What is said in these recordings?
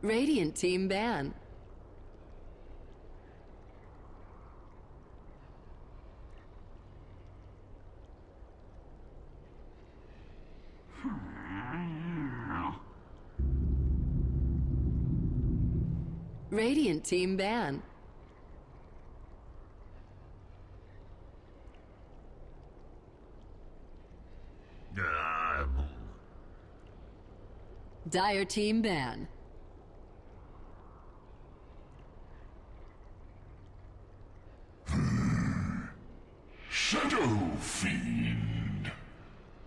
Radiant team ban. Radiant team ban. Dire team ban. Shadow Fiend.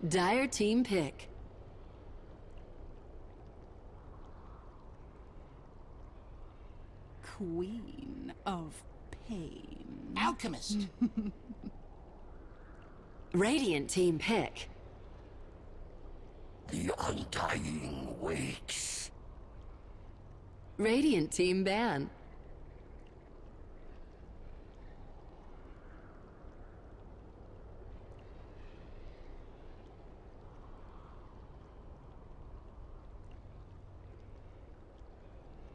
Dire team pick. Queen of Pain. Alchemist. Radiant team pick. The Undying wakes. Radiant team ban.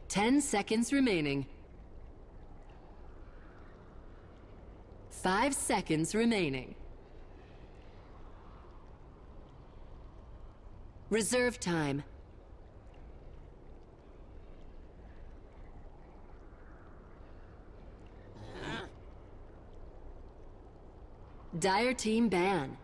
Ten seconds remaining. 5 seconds remaining. Reserve time. Dire team ban.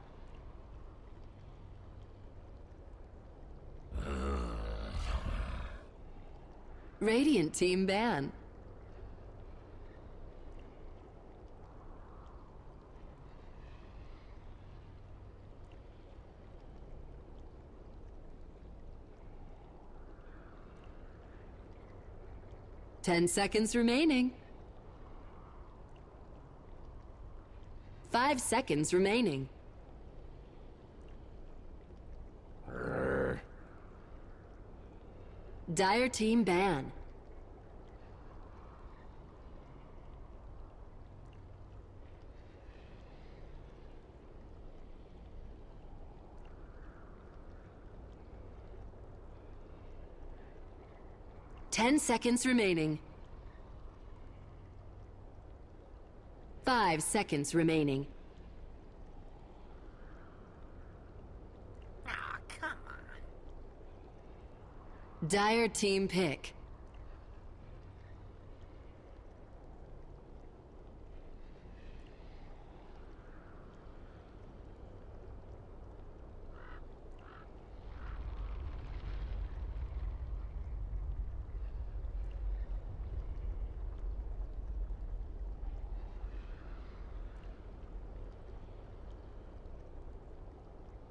Radiant team ban. Ten seconds remaining. 5 seconds remaining. Dire team ban. Ten seconds remaining. 5 seconds remaining. Ah, come on. Dire team pick.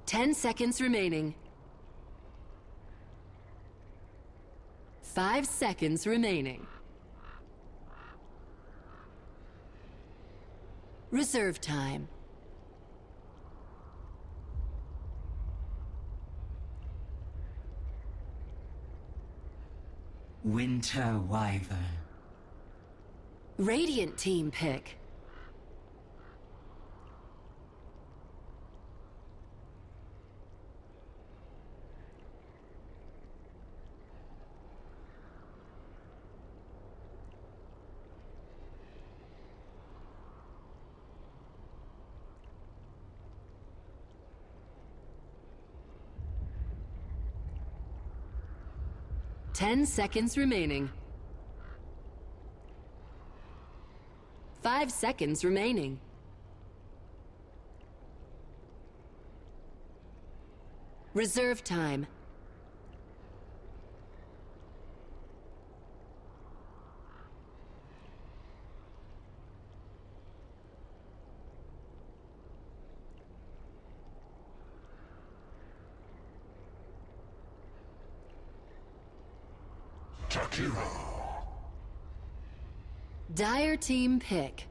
Ten seconds remaining. 5 seconds remaining. Reserve time. Winter Wyvern. Radiant team pick. Ten seconds remaining. 5 seconds remaining. Reserve time. Takiro. Dire team pick.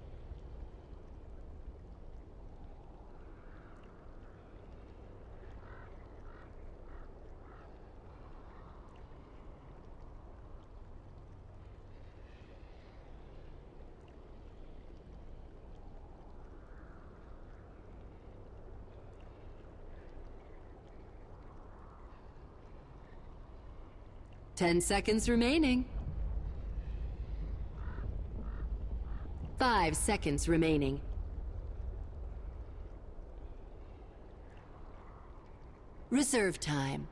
10 seconds remaining. 5 seconds remaining. Reserve time.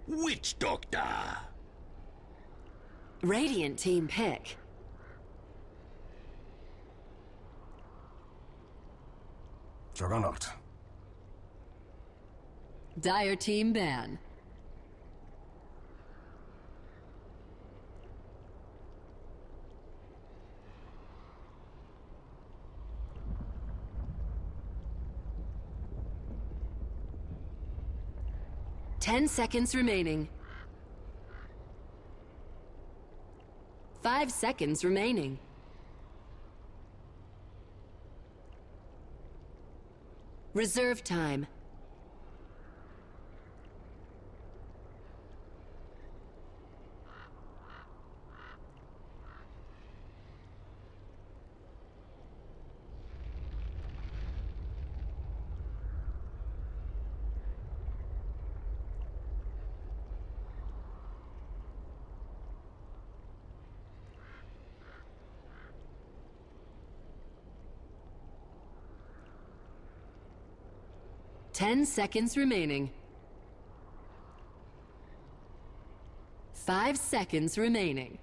Witch Doctor! Radiant team pick. Juggernaut. Dire team ban. Ten seconds remaining. 5 seconds remaining. Reserve time. Ten seconds remaining. 5 seconds remaining.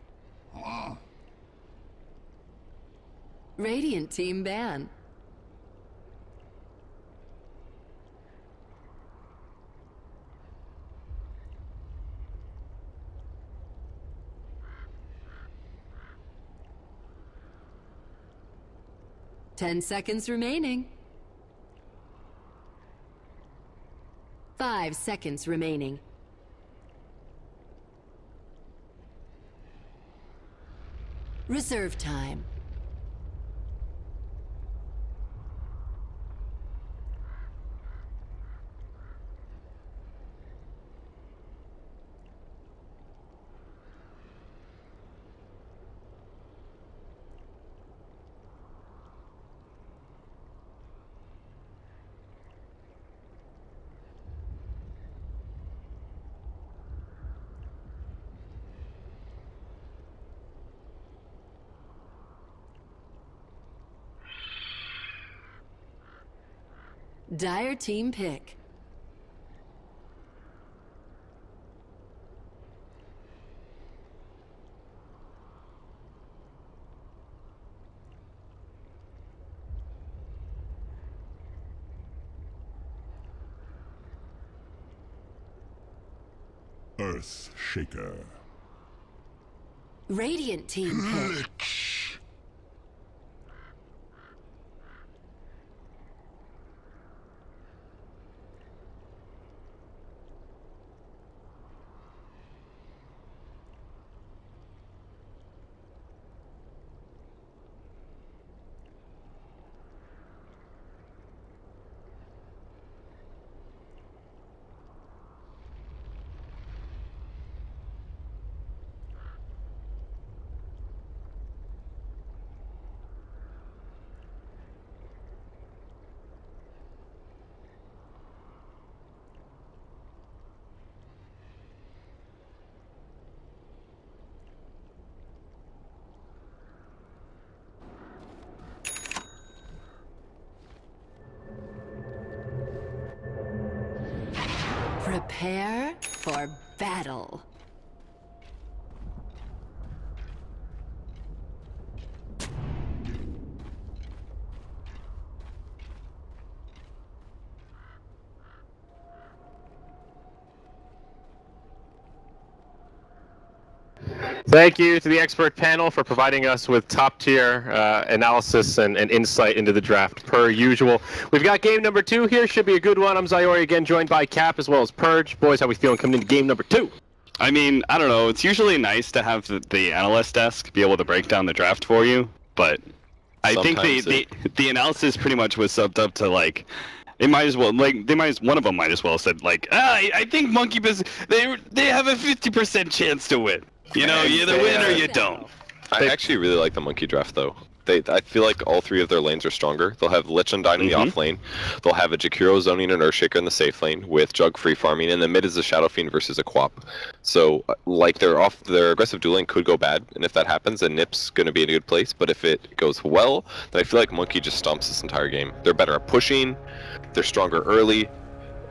Radiant team ban. Ten seconds remaining. 5 seconds remaining. Reserve time. Dire team pick. Earth Shaker. Radiant team pick. Prepare for battle. Thank you to the expert panel for providing us with top-tier analysis and insight into the draft, per usual. We've got game number 2 here. Should be a good one. I'm Zyori, again joined by Cap as well as Purge. Boys, how we feeling coming into game number 2? I mean, I don't know. It's usually nice to have the analyst desk be able to break down the draft for you, but I think the analysis pretty much was subbed up to like, it might as well one of them might as well said like, I think Monkey Business they have a 50% chance to win. You know, you either win or you don't. I actually really like the Monkey draft though. I feel like all 3 of their lanes are stronger. They'll have Lich Undyne in the off lane. They'll have a Jakiro zoning and Earthshaker in the safe lane with Jug free farming, and the mid is a Shadow Fiend versus a Quap. So like their aggressive dueling could go bad, and if that happens, then NiP's going to be in a good place. But if it goes well, then I feel like Monkey just stomps this entire game. They're better at pushing. They're stronger early.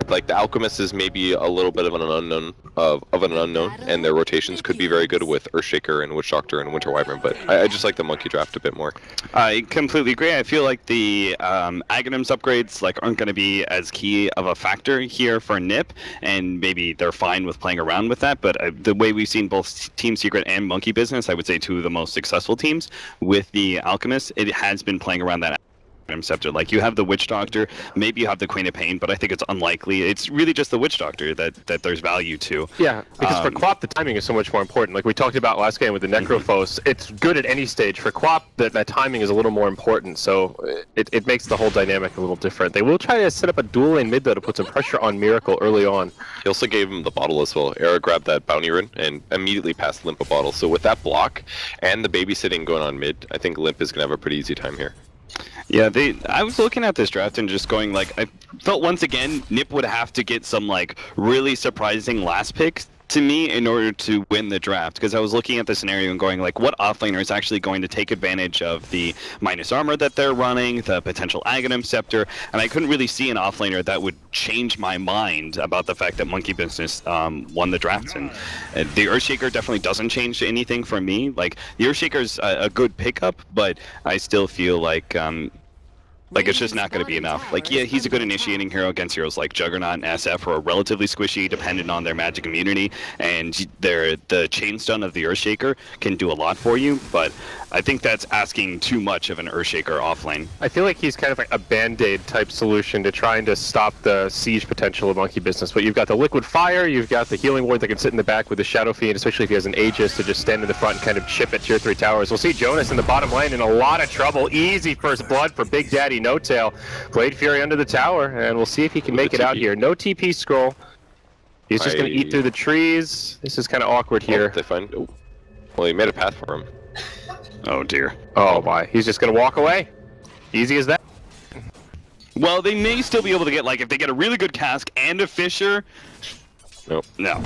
Like the Alchemist is maybe a little bit of an unknown, and their rotations could be very good with Earthshaker and Witch Doctor and Winter Wyvern. But I just like the Monkey draft a bit more. I completely agree. I feel like the Aghanims upgrades aren't going to be as key of a factor here for NiP, and maybe they're fine with playing around with that. But the way we've seen both Team Secret and Monkey Business, I would say 2 of the most successful teams with the Alchemist, it has been playing around that Scepter. Like you have the Witch Doctor, maybe you have the Queen of Pain, but I think it's unlikely. It's really just the Witch Doctor that there's value to. Yeah, because for Quap the timing is so much more important. Like we talked about last game with the Necrophos, it's good at any stage. For Quap, that timing is a little more important, so it makes the whole dynamic a little different. They will try to set up a dual lane mid though to put some pressure on Miracle early on. He also gave him the bottle as well. Era grabbed that bounty rune and immediately passed Limp a bottle. So with that block and the babysitting going on mid, I think Limp is going to have a pretty easy time here. Yeah, I was looking at this draft and just going like, I felt once again NiP would have to get some like really surprising last picks to me in order to win the draft, because I was looking at the scenario and going like, what offlaner is actually going to take advantage of the minus armor that they're running, the potential Aghanim Scepter, and I couldn't really see an offlaner that would change my mind about the fact that Monkey Business won the draft. And the Earthshaker definitely doesn't change anything for me. Like the Earthshaker's a good pickup, but I still feel like it's just not going to be enough. Like, yeah, he's a good initiating hero against heroes like Juggernaut and SF, who are relatively squishy, dependent on their magic immunity, and the Chain Stun of the Earthshaker can do a lot for you, but I think that's asking too much of an Earthshaker offlane. I feel like he's kind of like a band-aid type solution to trying to stop the siege potential of Monkey Business. But you've got the Liquid Fire, you've got the Healing Ward that can sit in the back with the Shadow Fiend, especially if he has an Aegis to just stand in the front and kind of chip at tier 3 towers. We'll see Jonas in the bottom lane in a lot of trouble. Easy first blood for Big Daddy No Tail. Blade Fury under the tower, and we'll see if he can make it out here. No TP scroll. He's just going to eat through the trees. This is kind of awkward here. They find. Oh. Well, he made a path for him. Oh dear. Oh my. He's just going to walk away. Easy as that. Well, they may still be able to get, like, if they get a really good cask and a fissure. Nope. No.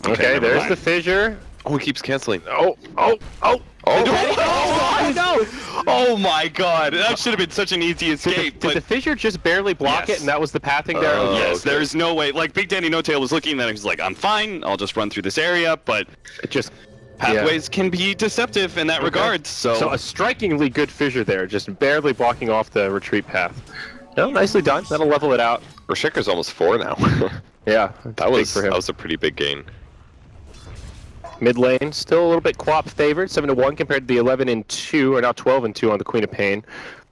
Okay, there's the fissure. Oh, he keeps canceling. Oh no! Oh my god, that should have been such an easy escape. Did the fissure just barely block it, and that was the pathing there? Yes, okay. There's no way. Like, Big Daddy No Tail was looking at that and was like, I'm fine, I'll just run through this area, but it just... pathways can be deceptive in that regard, so a strikingly good fissure there, just barely blocking off the retreat path. No, nicely done. That'll level it out. Earthshaker's almost 4 now. Yeah, that was a pretty big gain. Mid lane, still a little bit Quap favored, 7-1 compared to the 11-2, or now 12-2 on the Queen of Pain.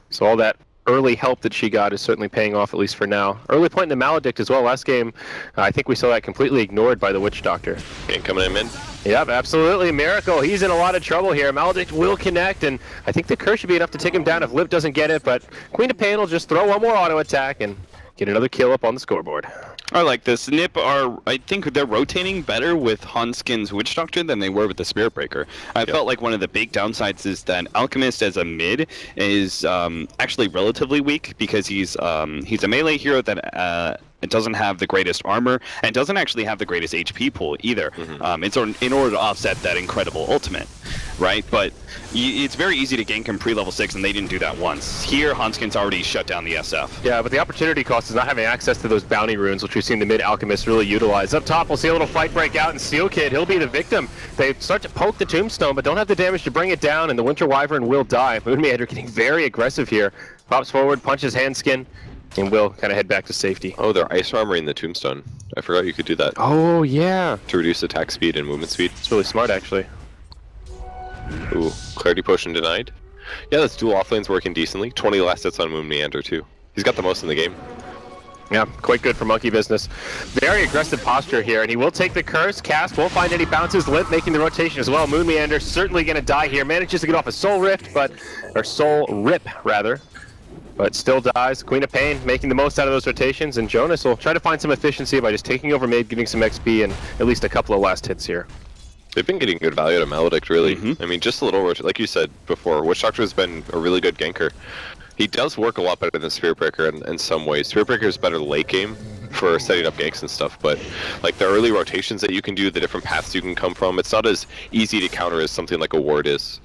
So all that early help that she got is certainly paying off, at least for now. Early point in the Maledict as well. Last game, I think we saw that completely ignored by the Witch Doctor. Game coming in mid. Yep, absolutely. Miracle, he's in a lot of trouble here. Maledict will connect, and I think the curse should be enough to take him down if Lip doesn't get it, but Queen of Pain will just throw one more auto attack and get another kill up on the scoreboard. I like this. NiP I think they're rotating better with Hanskin's Witch Doctor than they were with the Spirit Breaker. I felt like one of the big downsides is that Alchemist as a mid is actually relatively weak, because he's a melee hero that it doesn't have the greatest armor, and doesn't actually have the greatest HP pool either. It's in order to offset that incredible ultimate, right? But it's very easy to gank him pre-level 6, and they didn't do that once. Here, Hanskin's already shut down the SF. Yeah, but the opportunity cost is not having access to those bounty runes, which we've seen the mid-Alchemist really utilize. Up top, we'll see a little fight break out, and Seal Kid, he'll be the victim. They start to poke the Tombstone, but don't have the damage to bring it down, and the Winter Wyvern will die. Moonmeander getting very aggressive here. Pops forward, punches Hanskin. And will kind of head back to safety. Oh, they're ice armoring the tombstone. I forgot you could do that. Oh, yeah. To reduce attack speed and movement speed. It's really smart, actually. Ooh, clarity potion denied. Yeah, that's dual offlanes working decently. 20 last hits on Moon Meander, too. He's got the most in the game. Yeah, quite good for Monkey Business. Very aggressive posture here, and he will take the curse. Cast won't find any bounces. Limp making the rotation as well. Moon Meander certainly going to die here. Manages to get off a Soul Rift, or Soul Rip, rather. But still dies. Queen of Pain making the most out of those rotations, and Jonas will try to find some efficiency by just taking over mid, getting some XP, and at least a couple of last hits here. They've been getting good value out of Maledict, really. I mean, just a little, like you said before, Witch Doctor has been a really good ganker. He does work a lot better than Spirit Breaker in some ways. Spirit Breaker is better late game for setting up ganks and stuff, but like the early rotations that you can do, the different paths you can come from, it's not as easy to counter as something like a ward is.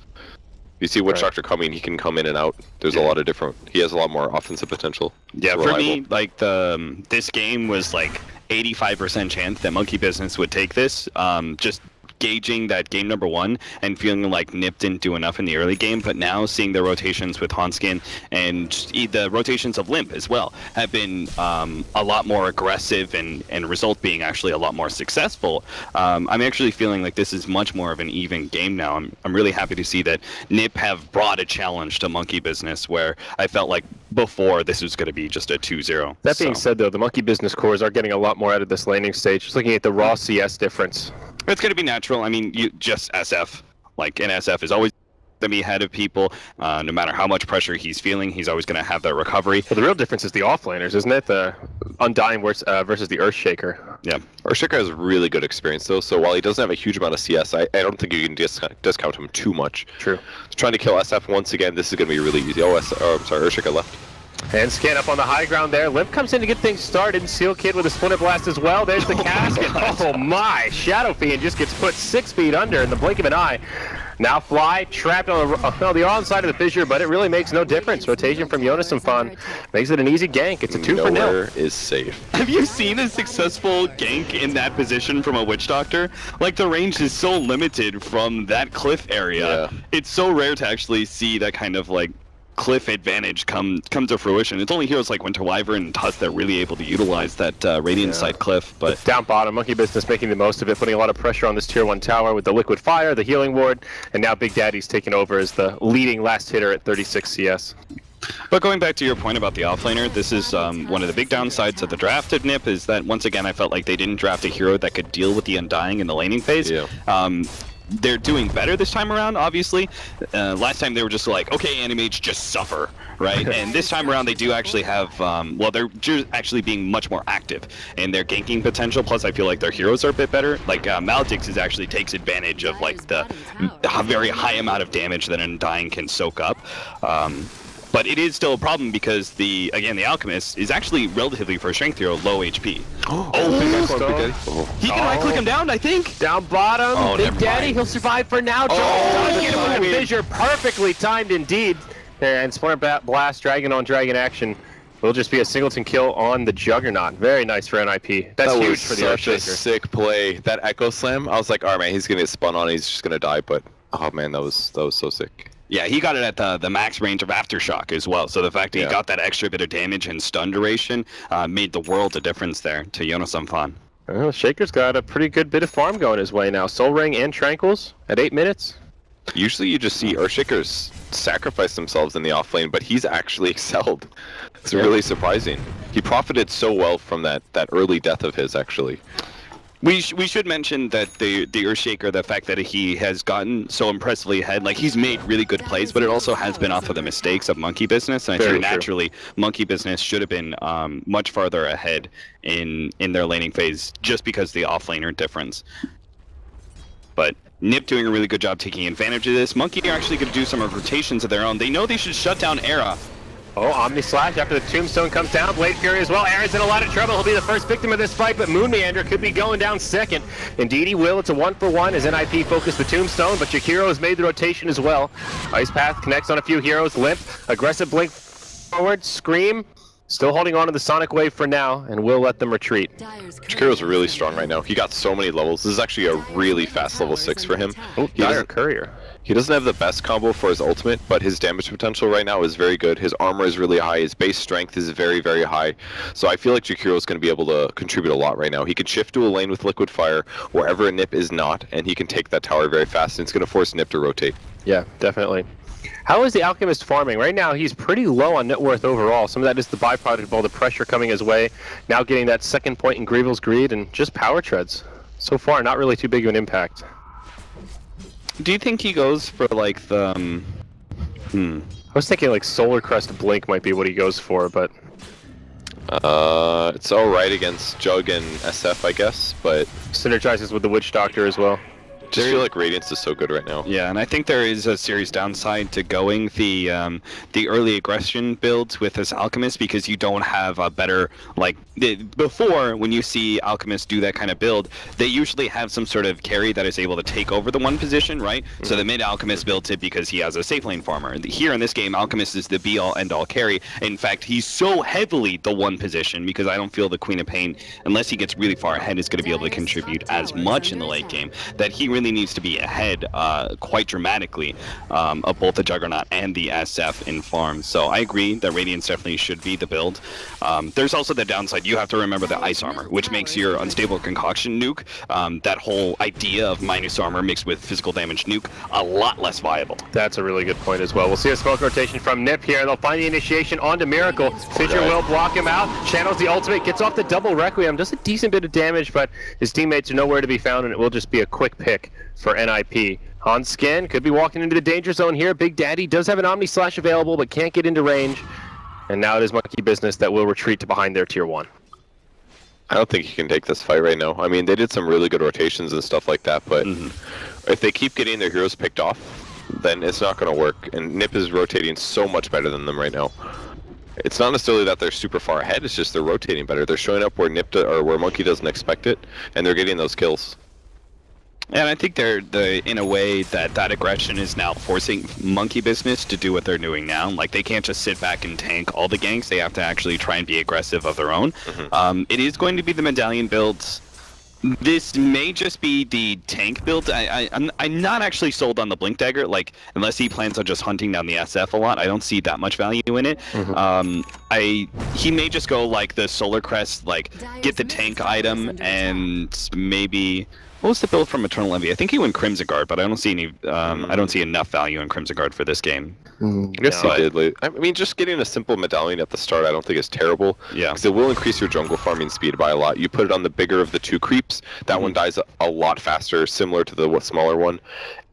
You see Witch Doctor coming, he can come in and out. There's a lot of different, he has a lot more offensive potential. Yeah, for me, like this game was like 85% chance that Monkey Business would take this. Just gauging that game number 1 and feeling like NiP didn't do enough in the early game, but now seeing the rotations with Hanskin and the rotations of Limp as well have been a lot more aggressive and result being actually a lot more successful. I'm actually feeling like this is much more of an even game now. I'm really happy to see that NiP have brought a challenge to Monkey Business where I felt like before this was going to be just a 2-0. That being said, though, the Monkey Business cores are getting a lot more out of this laning stage. Just looking at the raw CS difference. It's going to be natural. I mean, you just SF. Like, an SF is always going to be ahead of people. No matter how much pressure he's feeling, he's always going to have that recovery. Well, the real difference is the offlaners, isn't it? The Undying versus the Earthshaker. Yeah. Earthshaker has really good experience, though, so while he doesn't have a huge amount of CS, I don't think you can discount him too much. True. Trying to kill SF once again, this is going to be really easy. I'm sorry, Earthshaker left. And Scan up on the high ground there. Limp comes in to get things started. Seal Kid with a Splinter Blast as well. There's the cast. Oh my! Shadow Fiend just gets put 6 feet under in the blink of an eye. Now Fly trapped on the wrong side of the fissure, but it really makes no difference. Rotation from Jonas and Fan makes it an easy gank. It's a 2 for 0. Nowhere is safe. Have you seen a successful gank in that position from a Witch Doctor? Like, the range is so limited from that cliff area. Yeah. It's so rare to actually see that kind of like cliff advantage come to fruition. It's only heroes like Winter Wyvern and Tusk that are really able to utilize that Radiant side cliff. But down bottom, Monkey Business making the most of it, putting a lot of pressure on this tier 1 tower with the Liquid Fire, the Healing Ward, and now Big Daddy's taking over as the leading last hitter at 36 CS. But going back to your point about the offlaner, this is one of the big downsides of the draft of NiP is that once again I felt like they didn't draft a hero that could deal with the Undying in the laning phase. Yeah. They're doing better this time around, obviously. Last time they were just like, okay, Animage, just suffer, right? And this time around they do actually have, well, they're just actually being much more active in their ganking potential, plus I feel like their heroes are a bit better. Like, Maledicts actually takes advantage of, like, the very high amount of damage that an Undying can soak up. But it is still a problem because the Alchemist is actually relatively for a strength hero low HP. He can right click him down, I think. Down bottom, Big Daddy, he'll survive for now. Does get him with a fissure, perfectly timed indeed. And Splinter Blast, Dragon on Dragon action will just be a singleton kill on the Juggernaut. Very nice for NiP. That's huge for the Earthshaker. Such a sick play. That Echo Slam, I was like, all right, man, he's gonna get spun on. He's just gonna die. But oh man, that was so sick. Yeah, he got it at the max range of Aftershock as well. So the fact that he got that extra bit of damage and stun duration made the world of difference there to Jonas and Fan. Well, Shaker's got a pretty good bit of farm going his way now. Soul Ring and Tranquils at 8 minutes. Usually you just see Earthshakers sacrifice themselves in the offlane, but he's actually excelled. It's really surprising. He profited so well from that early death of his, actually. We should mention that the Earthshaker, the fact that he has gotten so impressively ahead, like he's made really good plays, but it also has been off of the mistakes of Monkey Business. And I think naturally Monkey Business should have been much farther ahead in their laning phase just because of the offlaner difference. But NiP doing a really good job taking advantage of this. Monkey are actually going to do some rotations of their own. They know they should shut down Era. Oh, Omni Slash after the Tombstone comes down. Blade Fury as well. Era's in a lot of trouble. He'll be the first victim of this fight, but Moon Meander could be going down second. Indeed he will. It's a 1-for-1 as NiP focus the Tombstone, but Jakiro has made the rotation as well. Ice Path connects on a few heroes. Limp, aggressive blink forward, Scream. Still holding on to the Sonic Wave for now, and we'll let them retreat. Jakiro's really strong right now. He got so many levels. This is actually a really fast level 6 for him. Oh, Dire Courier. He doesn't have the best combo for his ultimate, but his damage potential right now is very good. His armor is really high. His base strength is very, very high. So I feel like Jakiro is going to be able to contribute a lot right now. He can shift to a lane with Liquid Fire wherever a NiP is not, and he can take that tower very fast, and it's going to force NiP to rotate. Yeah, definitely. How is the Alchemist farming? Right now, he's pretty low on net worth overall. Some of that is the byproduct of all the pressure coming his way. Now getting that second point in Grievel's Greed and just power treads. So far, not really too big of an impact. Do you think he goes for like the? I was thinking like Solar Crest Blink might be what he goes for, but it's all right against Jug and SF, I guess, but synergizes with the Witch Doctor as well. Just feel like Radiance is so good right now. Yeah, and I think there is a serious downside to going the early aggression builds with this Alchemist, because you don't have a better, like, before when you see Alchemists do that kind of build, they usually have some sort of carry that is able to take over the one position, right? Mm-hmm. So the mid Alchemist builds it because he has a safe lane farmer. Here in this game, Alchemist is the be-all, end-all carry. In fact, he's so heavily the one position because I don't feel the Queen of Pain, unless he gets really far ahead, is going to be able to contribute as much in the late game, that he really needs to be ahead quite dramatically of both the Juggernaut and the SF in farm. So I agree that Radiance definitely should be the build. There's also the downside. You have to remember the Ice Armor, which makes your Unstable Concoction nuke, that whole idea of minus armor mixed with physical damage nuke, a lot less viable. That's a really good point as well. We'll see a smoke rotation from NiP here. They'll find the initiation onto Miracle. Fissure will block him out. Channels the ultimate, gets off the double Requiem, does a decent bit of damage, but his teammates are nowhere to be found, and it will just be a quick pick for NiP. On scan, could be walking into the danger zone here. Big Daddy does have an Omni Slash available, but can't get into range. And now it is Monkey Business that will retreat to behind their tier 1. I don't think he can take this fight right now. I mean, they did some really good rotations and stuff like that, but if they keep getting their heroes picked off, then it's not going to work. And NiP is rotating so much better than them right now. It's not necessarily that they're super far ahead, it's just they're rotating better. They're showing up where or where Monkey doesn't expect it, and they're getting those kills. And I think they're in a way that aggression is now forcing Monkey Business to do what they're doing now. Like, they can't just sit back and tank all the ganks. They have to actually try and be aggressive of their own. It is going to be the medallion builds. This may just be the tank build. I'm not actually sold on the Blink Dagger. Like, unless he plans on just hunting down the SF a lot, I don't see that much value in it. He may just go like the Solar Crest, like get the tank item and maybe. What was the build from Eternal Envy? I think he went Crimson Guard, but I don't see any. I don't see enough value in Crimson Guard for this game. I guess he did. I mean, just getting a simple medallion at the start, I don't think is terrible. Yeah. Because it will increase your jungle farming speed by a lot. You put it on the bigger of the 2 creeps. That one dies a lot faster, similar to the smaller one.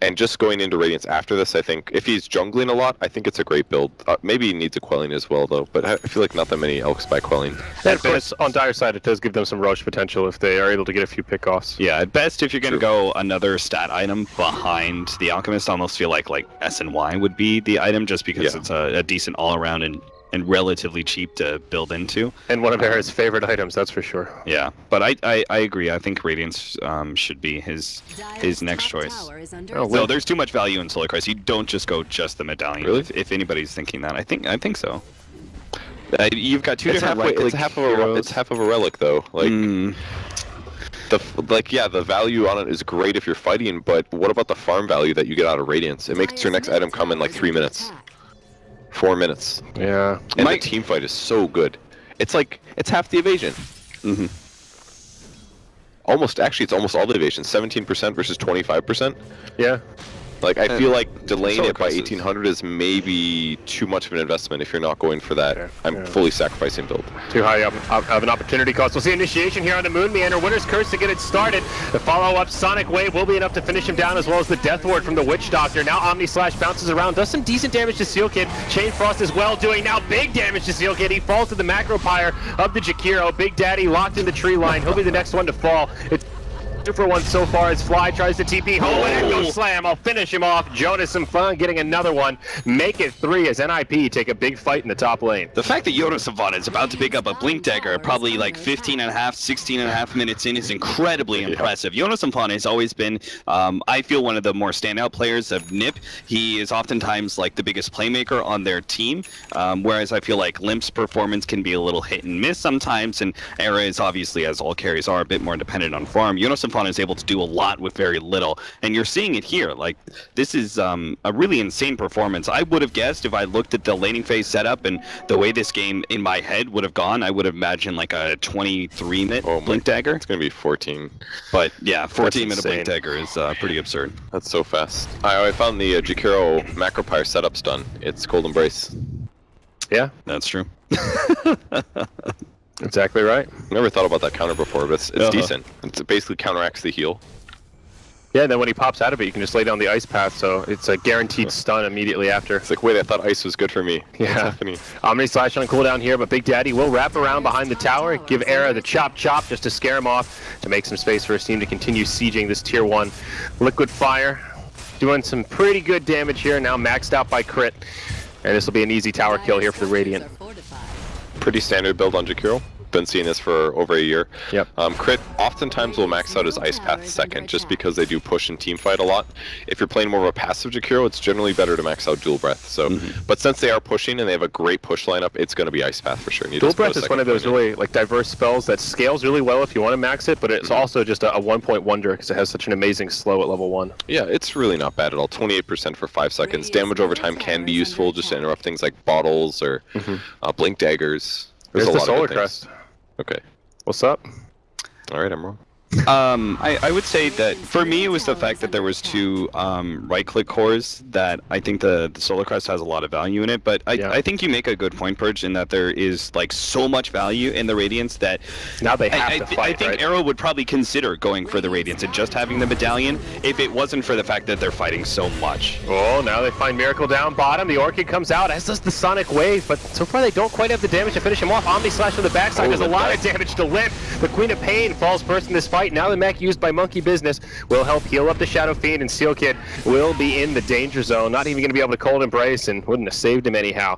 And just going into Radiance after this, I think, if he's jungling a lot, I think it's a great build. Maybe he needs a quelling as well, though, but I feel like not that many elks by quelling. At best, on Dire side, it does give them some Roche potential if they are able to get a few pickoffs. Yeah, at best, if you're going to go another stat item behind the Alchemist, I almost feel like SNY would be the item, just because it's a decent all-around and relatively cheap to build into. And one of Era's favorite items, that's for sure. Yeah, but I agree. I think Radiance should be his next choice. No, there's too much value in Solar Crest. You don't just go just the medallion. Really? If anybody's thinking that, I think so. You've got two different it's half of a relic though. Like the value on it is great if you're fighting, but what about the farm value that you get out of Radiance? It makes your next item come in like 3 minutes. 4 minutes. Yeah. And the team fight is so good. It's half the evasion. Actually, it's almost all the evasion. 17% versus 25%. Yeah. Like, I feel like delaying it by 1800 is maybe too much of an investment if you're not going for that. I'm fully sacrificing build. Too high up of an opportunity cost. We'll see initiation here on the Moon Meander. Winter's Curse to get it started. The follow-up Sonic Wave will be enough to finish him down, as well as the Death Ward from the Witch Doctor. Now Omni Slash bounces around, does some decent damage to Seal Kid. Chain Frost is well doing now big damage to Seal Kid. He falls to the Macro Pyre of the Jakiro. Big Daddy locked in the tree line. He'll be the next one to fall. 2-for-1 so far as Fly tries to TP home and Echo Slam. I'll finish him off. Jonas and Fun getting another one. Make it 3 as NiP take a big fight in the top lane. The fact that Jonas is about to pick up a Blink Dagger probably like 15 and a half, 16 and a half minutes in is incredibly impressive. Jonas has always been, I feel, one of the more standout players of NiP. He is oftentimes like the biggest playmaker on their team, whereas I feel like Limp's performance can be a little hit and miss sometimes, and Era is obviously, as all carries are, a bit more dependent on farm. Jonas is able to do a lot with very little, and you're seeing it here. Like, this is a really insane performance. I would have guessed, if I looked at the laning phase setup and the way this game in my head would have gone, I would have imagined like a 23-minute Blink Dagger. It's going to be 14. But yeah, 14-minute Blink Dagger is pretty absurd. That's so fast. I found the Jakiro Macropyre setup's done. It's Cold Embrace. Yeah, that's true. Exactly right. Never thought about that counter before, but it's decent. It basically counteracts the heal. Yeah, and then when he pops out of it, you can just lay down the ice path, so it's a guaranteed stun immediately after. It's like, wait, I thought ice was good for me. Yeah. Omni Slash on cooldown here, but Big Daddy will wrap around behind the tower, give Era the chop just to scare him off, to make some space for his team to continue sieging this tier 1. Liquid Fire doing some pretty good damage here, now maxed out by crit. And this will be an easy tower kill here for the Radiant. Pretty standard build on Jakiro. Been seeing this for over a year. Yep. Crit oftentimes will max out his Ice Path second, just because they do push and team fight a lot. If you're playing more of a passive Jakiro, it's generally better to max out Dual Breath. So, but since they are pushing and they have a great push lineup, it's going to be Ice Path for sure. Dual Breath is one of those really like diverse spells that scales really well if you want to max it, but it's also just a one-point wonder because it has such an amazing slow at level 1. Yeah, it's really not bad at all. 28% for 5 seconds. Damage over time can be useful just to interrupt things like bottles or Blink Daggers. There's a lot Solar of good things. Crest. Okay. What's up? All right, I'm wrong. I would say that for me it was the fact that there was 2 right-click cores that I think the Solar Crest has a lot of value in it, but I think you make a good point, Purge, in that there is like so much value in the Radiance that now they have to fight, I think Arrow would probably consider going for the Radiance and just having the medallion if it wasn't for the fact that they're fighting so much. Oh, now they find Miracle down bottom. The Orchid comes out, as does the Sonic Wave, but so far they don't quite have the damage to finish him off. Omni Slash from the backside does a lot of damage to Limp. The Queen of Pain falls first in this fight. Now the mech used by Monkey Business will help heal up the Shadow Fiend, and Steel Kid will be in the danger zone. Not even going to be able to Cold Embrace, and wouldn't have saved him anyhow.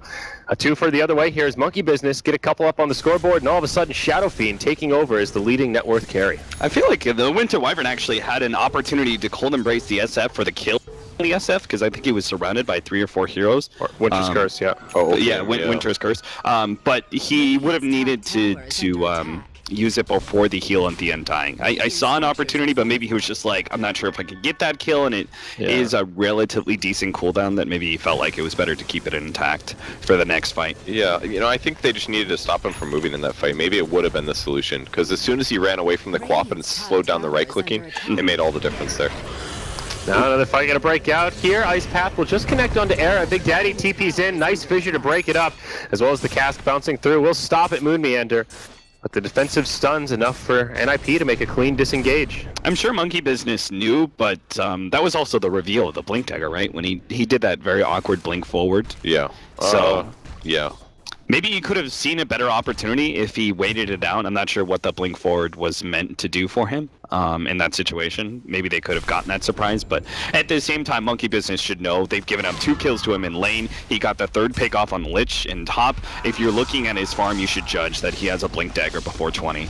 A 2 for the other way here is Monkey Business. Get a couple up on the scoreboard, and all of a sudden Shadow Fiend taking over as the leading net worth carry. I feel like the Winter Wyvern actually had an opportunity to Cold Embrace the SF for the kill. The SF, because I think he was surrounded by 3 or 4 heroes. Or Winter's Curse, yeah. Oh, okay, yeah, Winter's Curse. But he would have needed to use it before the heal at the end dying. I saw an opportunity, but maybe he was just like, I'm not sure if I could get that kill, and it is a relatively decent cooldown that maybe he felt like it was better to keep it intact for the next fight. Yeah, you know, I think they just needed to stop him from moving in that fight. Maybe it would have been the solution, because as soon as he ran away from the Quap and slowed down the right-clicking, it made all the difference there. Now another fight going to break out here. Ice Path will just connect onto Era. Big Daddy TP's in. Nice fissure to break it up, as well as the cask bouncing through. We'll stop at Moon Meander. But the defensive stun's enough for NiP to make a clean disengage. I'm sure Monkey Business knew, but that was also the reveal of the Blink Dagger, right? When he did that very awkward blink forward. Yeah. So, yeah. Maybe he could have seen a better opportunity if he waited it out. I'm not sure what the blink forward was meant to do for him in that situation. Maybe they could have gotten that surprise, but at the same time, Monkey Business should know they've given up 2 kills to him in lane. He got the 3rd pick off on Lich in top. If you're looking at his farm, you should judge that he has a Blink Dagger before 20.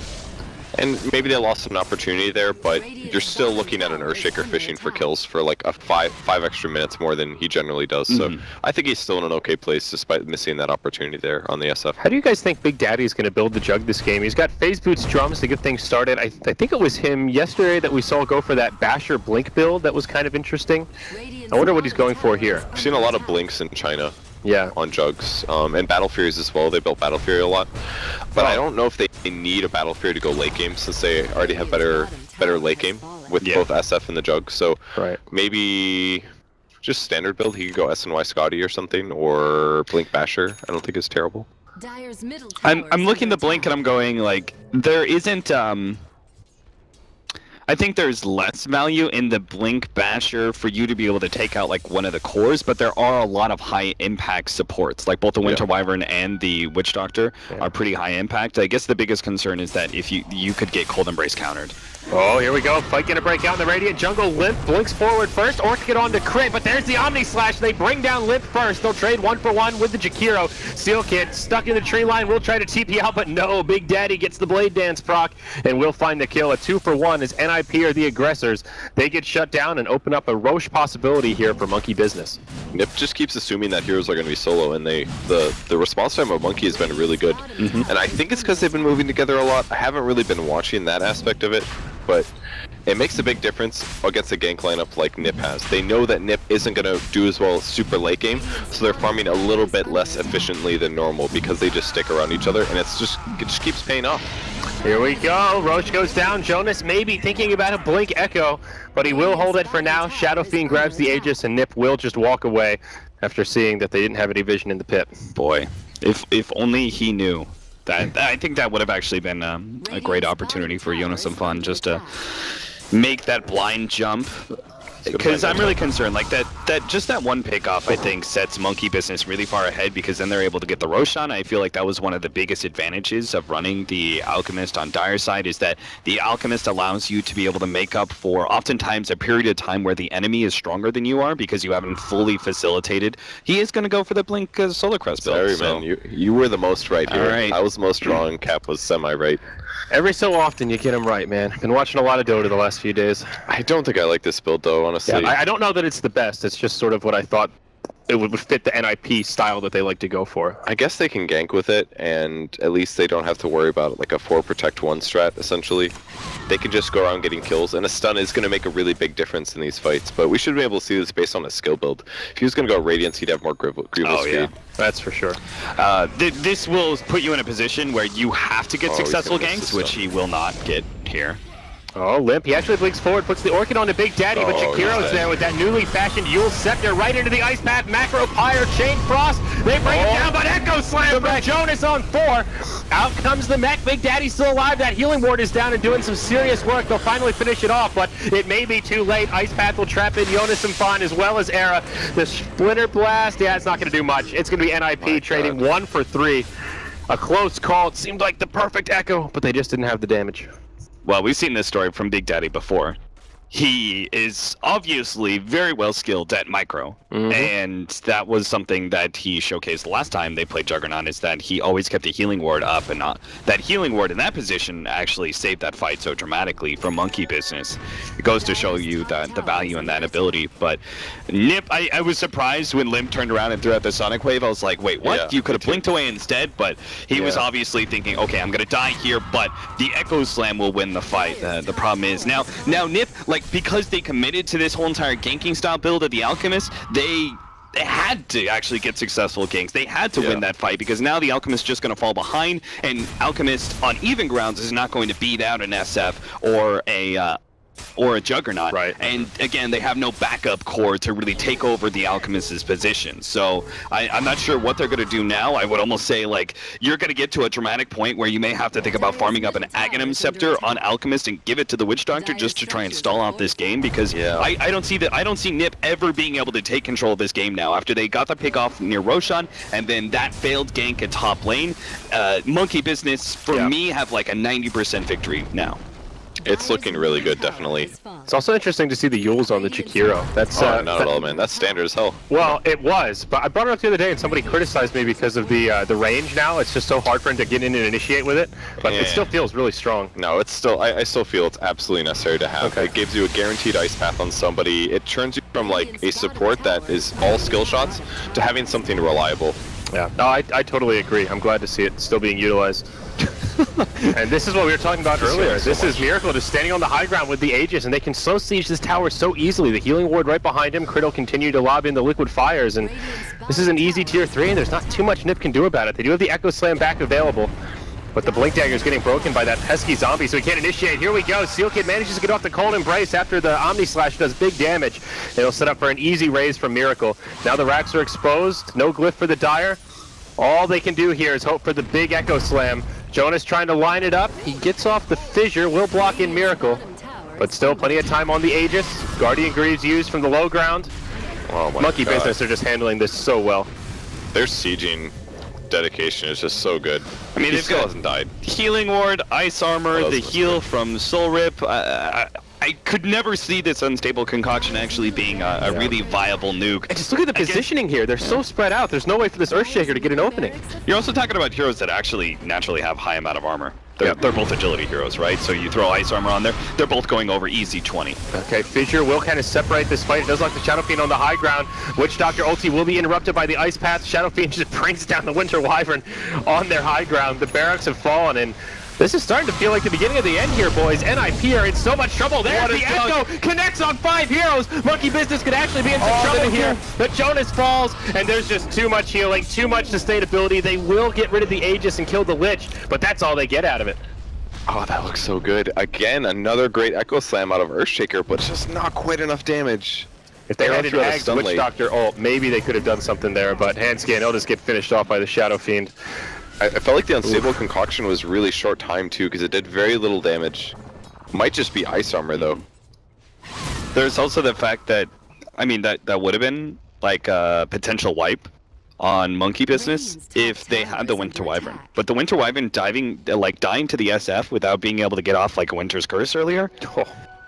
And maybe they lost an opportunity there, but you're still looking at an Earthshaker fishing for kills for like a five extra minutes more than he generally does. So I think he's still in an okay place despite missing that opportunity there on the SF. How do you guys think Big Daddy is going to build the jug this game? He's got Phase Boots drums to get things started. I think it was him yesterday that we saw go for that Basher Blink build that was kind of interesting. I wonder what he's going for here. I've seen a lot of blinks in China. Yeah. On jugs, and Battle Furies as well. They built Battle Fury a lot, but I don't know if they need a Battle Fury to go late game since they already have better late game with both SF and the jug. So maybe just standard build. He could go SNY Scotty or something, or Blink Basher. I don't think it's terrible. I'm looking at the Blink and I'm going like there isn't I think there's less value in the Blink Basher for you to be able to take out like one of the cores, but there are a lot of high impact supports. Like both the Winter Wyvern and the Witch Doctor are pretty high impact. I guess the biggest concern is that if you could get Cold Embrace countered. Oh, here we go. Fight gonna break out in the Radiant Jungle. Limp blinks forward first. Orc get on to crit, but there's the Omni Slash. They bring down Limp first. They'll trade 1-for-1 with the Jakiro. Seal Kid stuck in the tree line. Will try to TP out, but no. Big Daddy gets the Blade Dance proc, and will find the kill. A 2-for-1 as NiP are the aggressors. They get shut down and open up a Roche possibility here for Monkey Business. NiP just keeps assuming that heroes are going to be solo, and the response time of Monkey has been really good. And I think it's because they've been moving together a lot. I haven't really been watching that aspect of it, but it makes a big difference against a gank lineup like NiP has. They know that NiP isn't going to do as well super late game, so they're farming a little bit less efficiently than normal because they just stick around each other, and it just keeps paying off. Here we go. Roche goes down. Jonas may be thinking about a Blink Echo, but he will hold it for now. Shadow Fiend grabs the Aegis, and NiP will just walk away after seeing that they didn't have any vision in the pit. Boy, if only he knew. I think that would have actually been a great opportunity for Jonas and Fun just to make that blind jump. Because I'm really concerned, like that one pickoff, I think, sets Monkey Business really far ahead, because then they're able to get the Roshan. I feel like that was one of the biggest advantages of running the Alchemist on Dire side, is that the Alchemist allows you to be able to make up for oftentimes a period of time where the enemy is stronger than you are because you haven't fully facilitated. He is going to go for the Blink Solar Crest build. Sorry, man, you were the most right here. Right. I was the most wrong, Cap was semi-right. Every so often you get him right, man. Been watching a lot of Dota the last few days. I don't think I like this build though, honestly. Yeah, I don't know that it's the best. It's just sort of what I thought it would fit the NiP style that they like to go for. I guess they can gank with it, and at least they don't have to worry about like a 4 protect 1 strat, essentially. They can just go around getting kills, and a stun is going to make a really big difference in these fights, but we should be able to see this based on a skill build. If he was going to go Radiance, he'd have more Grievous speed. Yeah. That's for sure. This will put you in a position where you have to get successful ganks, which he will not get here. Oh, Limp, he actually blinks forward, puts the Orchid on to Big Daddy, but Jakiro's there with that newly fashioned Yule Scepter right into the Ice Path, Macro Pyre, Chain Frost, they bring it down, but Echo Slam from Jonas on 4. Out comes the mech, Big Daddy's still alive, that Healing Ward is down and doing some serious work, they'll finally finish it off, but it may be too late. Ice Path will trap in Jonas and Fawn as well as Era. The Splinter Blast, yeah, it's not going to do much. It's going to be NiP trading 1 for 3. A close call, it seemed like the perfect Echo, but they just didn't have the damage. Well, we've seen this story from Big Daddy before. He is obviously very well skilled at micro, and that was something that he showcased last time they played Juggernaut, is that he always kept the Healing Ward up, and that Healing Ward in that position actually saved that fight so dramatically from Monkey Business. It goes to show you that the value in that ability. But NiP, I was surprised when Limp turned around and threw out the Sonic Wave. I was like, wait, what? Yeah, you could have blinked away instead, but he was obviously thinking, okay, I'm gonna die here, but the Echo Slam will win the fight. The problem is now NiP, like, because they committed to this whole entire ganking style build of the Alchemist, they had to actually get successful ganks. They had to win that fight, because now the Alchemist is just going to fall behind, and Alchemist on even grounds is not going to beat out an SF or a Juggernaut. Right. And again, they have no backup core to really take over the Alchemist's position. So I'm not sure what they're going to do now. I would almost say, like, you're going to get to a dramatic point where you may have to think about farming up an Aghanim Scepter on Alchemist and give it to the Witch Doctor just to try and stall out this game, because I don't see NiP ever being able to take control of this game now. After they got the pick off near Roshan, and then that failed gank at top lane, Monkey Business, for me, have like a 90% victory now. It's looking really good, definitely. It's also interesting to see the Yules on the Jakiro. That's not at all, man. That's standard as hell. Well, it was, but I brought it up the other day and somebody criticized me because of the range now. It's just so hard for him to get in and initiate with it, but it still feels really strong. No, it's still, I still feel it's absolutely necessary to have. It gives you a guaranteed Ice Path on somebody. It turns you from like a support that is all skill shots to having something reliable. Yeah, no, I totally agree. I'm glad to see it still being utilized. And this is what we were talking about earlier. This is Miracle just standing on the high ground with the Aegis, and they can slow siege this tower so easily. The Healing Ward right behind him. Crit will continue to lob in the Liquid Fires, and this is an easy tier 3, and there's not too much NiP can do about it. They do have the Echo Slam back available, but the Blink Dagger is getting broken by that pesky zombie, so he can't initiate. Here we go. Seal Kid manages to get off the Cold Embrace after the Omni Slash does big damage. It'll set up for an easy raise from Miracle. Now the racks are exposed. No glyph for the Dire. All they can do here is hope for the big Echo Slam. Jonas trying to line it up. He gets off the fissure, will block in Miracle. but still plenty of time on the Aegis. Guardian Greaves used from the low ground. Oh my Monkey God. Business are just handling this so well. Their sieging dedication is just so good. I mean, he they've still got hasn't died. Healing Ward, Ice Armor, Oh, the that's heal from Soul Rip. I could never see this unstable concoction actually being a really viable nuke. And just look at the positioning here. They're so spread out. There's no way for this Earthshaker to get an opening. You're also talking about heroes that actually naturally have high amount of armor. They're both agility heroes, right? So you throw Ice Armor on there, they're both going over easy 20. Okay, Fissure will kind of separate this fight. It does like the Shadow Fiend on the high ground. Witch Doctor ulti will be interrupted by the Ice Path. Shadow Fiend just brings down the Winter Wyvern on their high ground. The barracks have fallen, and this is starting to feel like the beginning of the end here, boys. NiP are in so much trouble. There's the Echo, connects on 5 heroes. Monkey Business could actually be in some trouble here. But Jonas falls, and there's just too much healing, too much sustainability. They will get rid of the Aegis and kill the Lich, but that's all they get out of it. Oh, that looks so good. Again, another great Echo Slam out of Earthshaker, but it's just not quite enough damage. If they They're hadn't through the tagged stun Witch lane. Doctor ult, maybe they could have done something there, but Handscan, he'll just get finished off by the Shadow Fiend. I felt like the Unstable Concoction was really short time too, because it did very little damage. Might just be Ice Armor though. There's also the fact that, I mean, that would have been like a potential wipe on Monkey Business if they had the Winter Wyvern. But the Winter Wyvern dying to the SF without being able to get off like a Winter's Curse earlier.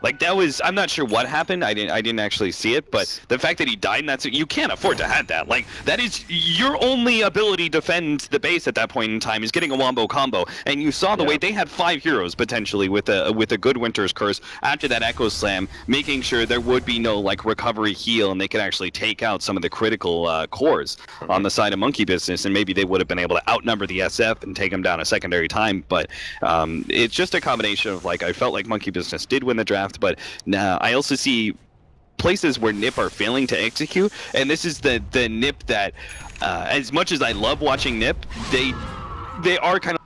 Like that was, I'm not sure what happened. I didn't actually see it, but the fact that he died, and that's, you can't afford to have that. Like that is your only ability to defend the base at that point in time is getting a wombo combo. And you saw the way they had 5 heroes potentially with a good Winter's Curse after that Echo Slam, making sure there would be no like recovery heal, and they could actually take out some of the critical cores on the side of Monkey Business, and maybe they would have been able to outnumber the SF and take them down a secondary time. But it's just a combination of like, I felt like Monkey Business did win the draft, but now I also see places where NiP are failing to execute, and this is the NiP that, as much as I love watching NiP, they are kind of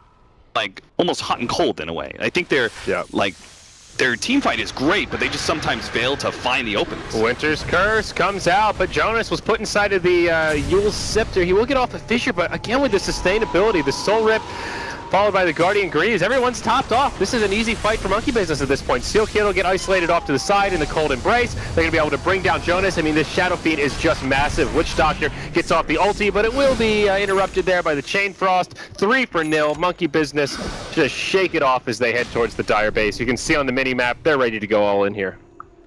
like almost hot and cold in a way. I think they're like, their team fight is great, but they just sometimes fail to find the openings. Winter's Curse comes out, but Jonas was put inside of the Yule's Scepter. He will get off the Fissure, but again with the sustainability, the Soul Rip, followed by the Guardian Greaves. Everyone's topped off. This is an easy fight for Monkey Business at this point. Steel Kid will get isolated off to the side in the Cold Embrace. They're going to be able to bring down Jonas. I mean, this Shadow Fiend is just massive. Witch Doctor gets off the ulti, but it will be interrupted there by the Chain Frost. 3-0. Monkey Business just shake it off as they head towards the Dire base. You can see on the mini-map, they're ready to go all in here.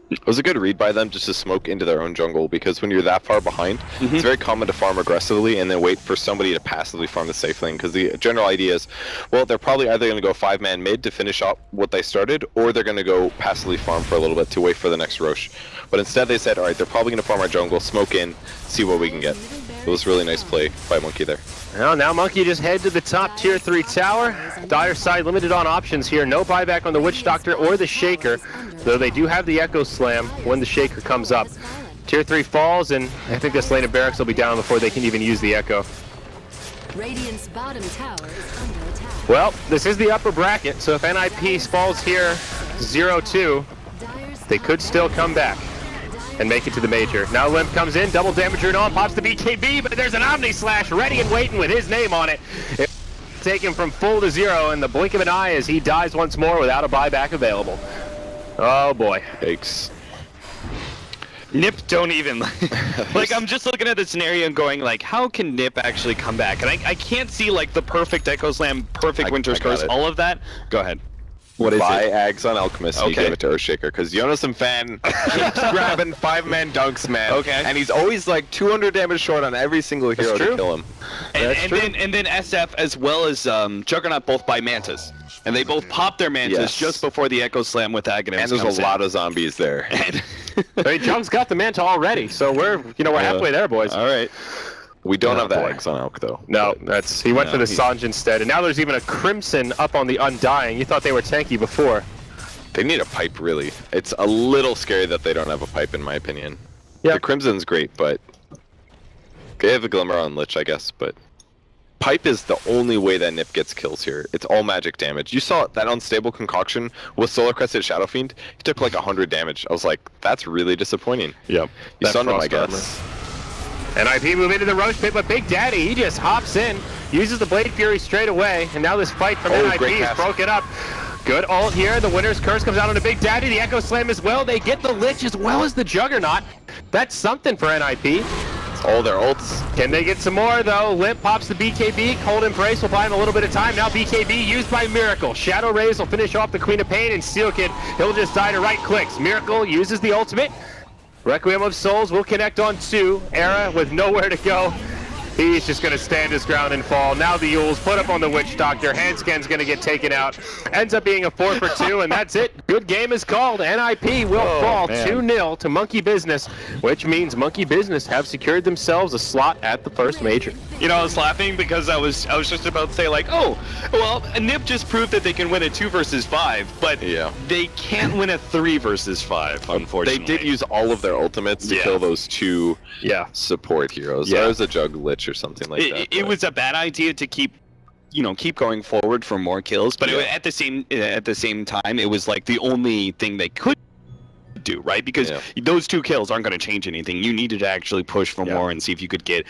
It was a good read by them just to smoke into their own jungle, because when you're that far behind, it's very common to farm aggressively and then wait for somebody to passively farm the safe lane, because the general idea is, well, they're probably either going to go 5-man mid to finish up what they started, or they're going to go passively farm for a little bit to wait for the next Roche. But instead they said, alright, they're probably going to farm our jungle, smoke in, see what we can get. It was a really nice play by Monkey there. Well, now Monkey just head to the top tier 3 tower. Dire side limited on options here. No buyback on the Witch Doctor or the Shaker, though they do have the Echo Slam when the Shaker comes up. Tier 3 falls, and I think this lane of barracks will be down before they can even use the Echo. Radiant's bottom tower is under attack. Well, this is the upper bracket, so if NiP falls here 0-2, they could still come back and make it to the major. Now Limp comes in, double damager on, pops the BKB, but there's an Omni Slash ready and waiting with his name on it. It take him from full to 0 in the blink of an eye as he dies once more without a buyback available. Oh boy. Yikes. NiP don't even like, I'm just looking at the scenario and going like, how can NiP actually come back? And I can't see like the perfect Echo Slam, perfect Winter's Curse, all of that. Go ahead. What is it? Ags on Alchemist, and you give it to Earthshaker, because Jonas and Fan keeps grabbing 5-man dunks, man. Okay. And he's always like 200 damage short on every single hero to kill him. And then SF as well as Juggernaut both buy Mantas. And they both pop their Mantas just before the Echo Slam with Agonist. And there's a lot of zombies there. Hey, Jung's got the Manta already, so we're halfway there, boys. All right. We don't have that X on Elk, though. No, he went for the Sanj instead, and now there's even a Crimson up on the Undying. You thought they were tanky before. They need a pipe, really. It's a little scary that they don't have a pipe, in my opinion. Yeah. The Crimson's great, but they have a Glimmer on Lich, I guess, but pipe is the only way that NiP gets kills here. It's all magic damage. You saw that unstable concoction with Solar Crested Shadow Fiend. He took like 100 damage. I was like, that's really disappointing. Yep. You stunned him, I guess. NiP move into the Roche pit, but Big Daddy, he just hops in, uses the Blade Fury straight away, and now this fight from NiP is broken up. Good ult here. The Winner's Curse comes out on a Big Daddy. The Echo Slam as well. They get the Lich as well as the Juggernaut. That's something for NiP. All their ults. Can they get some more though? Limp pops the BKB. Cold Embrace will buy him a little bit of time. Now BKB used by Miracle. Shadow Rays will finish off the Queen of Pain, and Steel Kid, he'll just die to right clicks. Miracle uses the ultimate. Requiem of Souls will connect on 2. Era with nowhere to go. He's just going to stand his ground and fall. Now the Yules put up on the Witch Doctor. Handscan's going to get taken out. Ends up being a 4 for 2, and that's it. Good game is called. NiP will fall 2-0 to Monkey Business, which means Monkey Business have secured themselves a slot at the first major. You know, I was laughing because I was just about to say like, oh, well, NiP just proved that they can win a 2 versus 5, but they can't win a 3 versus 5, unfortunately. They did use all of their ultimates to kill those 2 support heroes. There was a Jug Lich or something like that. It was a bad idea to keep going forward for more kills, but at the same time, it was like the only thing they could do, right? Because those 2 kills aren't going to change anything. You needed to actually push for more and see if you could get